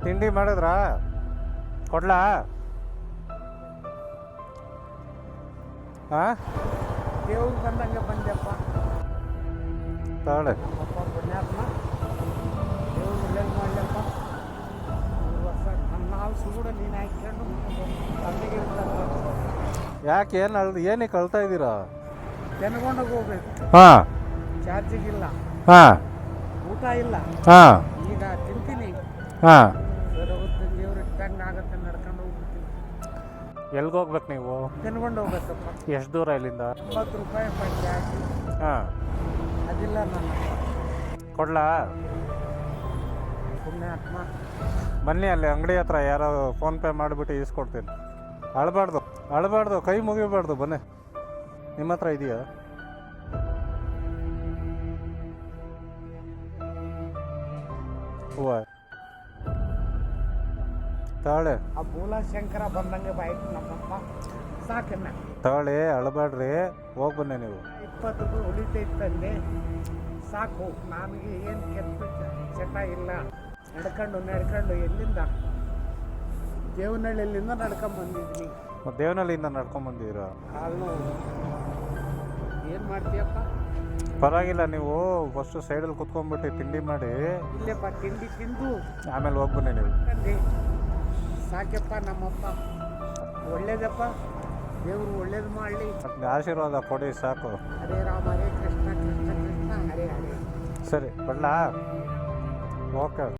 ತಿಂಡಿ ಮಾಡಿದ್ರಾ? ಕೊಡ್ಲಾ? ಹಾಂ, ದೇವ್ರು ಬಂದಂಗೆ ಬಂದೆಪ್ಪ. ತಗೊಳ್ಳಿ. ಅಪ್ಪ ಪುಣ್ಯಾತ್ಮ, ದೇವ್ರು ಒಳ್ಳೇದು ಮಾಡಲಪ್ಪ. ಈ ವರ್ಷ ನನ್ನ ಹಾಲ್ಸು ಕೂಡ ನೀನು ಹಾಕ್ಕೊಂಡು ಅಲ್ಲಿಗೆ ಯಾಕೆ ಏನಕ್ಕೆ ಅಳ್ತಾ ಇದ್ದೀರಾ? ತೆನ್ಕೊಂಡೋಗಿ ಹೋಗ್ಬೇಕು. ಹಾಂ ಚಾರ್ಜಿಗಿಲ್ಲ, ಹಾಂ ಊಟ ಇಲ್ಲ. ಹಾಂ ಈಗ ತಿಂತೀನಿ, ಹಾಂ. ದೇವ್ರು ಇಟ್ಟಂಗೆ ಆಗತ್ತೆ, ನಡ್ಕೊಂಡು ಹೋಗ್ಬಿಡ್ತೀನಿ. ಎಲ್ಗೆ ಹೋಗ್ಬೇಕು ನೀವು? ತಿನ್ಕೊಂಡು ಹೋಗ್ಬೇಕಪ್ಪ. ಎಷ್ಟು ದೂರ ಇಲ್ಲಿಂದ? 90 ರೂಪಾಯಿ ಪೈಸೆ ಹಾಕಿ ಹಾಂ, ಅದಿಲ್ಲ ನನ್ನ ಕೊಡ್ಲಾ? ಪುಣ್ಯಾತ್ಮ. ಬನ್ನಿ, ಅಲ್ಲಿ ಅಂಗಡಿ ಹತ್ರ ಯಾರೋ ಫೋನ್ಪೇ ಮಾಡಿಬಿಟ್ಟು ಈಸ್ಕೊಡ್ತೀನಿ. ಅಳಬಾರ್ದು, ಕೈ ಮುಗಿಬಾರ್ದು. ಬನ್ನಿ, ನಿಮ್ಮ ಹತ್ರ ಇದೆಯಾ? ಹೂವ ತಾಳೆ ಆ ಬೋಲಾಶಂಕರ ಬಂದಂಗೆ ಬಾಯ್ತು ನಮ್ಮಪ್ಪ. ಸಾಕನ್ನ ತಾಳೆ, ಅಳಬಾಡ್ರಿ, ಹೋಗಿ ಬನ್ನಿ ನೀವು. 20 ರೂಪಾಯಿ ಉಳಿತೈತಂದೆ, ಸಾಕು. ನನಗೆ ಏನು ಕೆಟ್ಟ ಚಟ ಇಲ್ಲ. ನಡ್ಕೊಂಡು ಎಲ್ಲಿಂದ ದೇವನಹಳ್ಳಿಯಿಂದ ನಡ್ಕೊಂಡು ಬಂದಿದ್ದೀನಿ. ಮತ್ತು ದೇವನಹಳ್ಳಿಯಿಂದ ನಡ್ಕೊಂಡು ಬಂದಿದ್ದೀರಾ? ಕಾಲು ಏನು ಮಾಡ್ತೀಯಪ್ಪ? ಪರವಾಗಿಲ್ಲ, ನೀವು ಫಸ್ಟು ಸೈಡಲ್ಲಿ ಕುತ್ಕೊಂಡ್ಬಿಟ್ಟು ತಿಂಡಿ ಮಾಡಿ ಇಲ್ಲೇಪ್ಪ ತಿಂಡಿ ತಿಂದು ಆಮೇಲೆ ಹೋಗಿ ಬನ್ನಿ ನೀವು. ತಂದೆ ಸಾಕ್ಯಪ್ಪ. ನಮ್ಮಪ್ಪ ಒಳ್ಳೇದಪ್ಪ, ದೇವರು ಒಳ್ಳೇದು ಮಾಡಲಿ. ಮತ್ತೆ ಆಶೀರ್ವಾದ ಕೊಡಿ ಸಾಕು. ಹರೇ ರಾಮ ಹರೇ ಕೃಷ್ಣ ಕೃಷ್ಣ ಕೃಷ್ಣ ಹರೇ ಹರೇ. ಸರಿ, ಬಡ್ಲಾ? ಓಕೆ.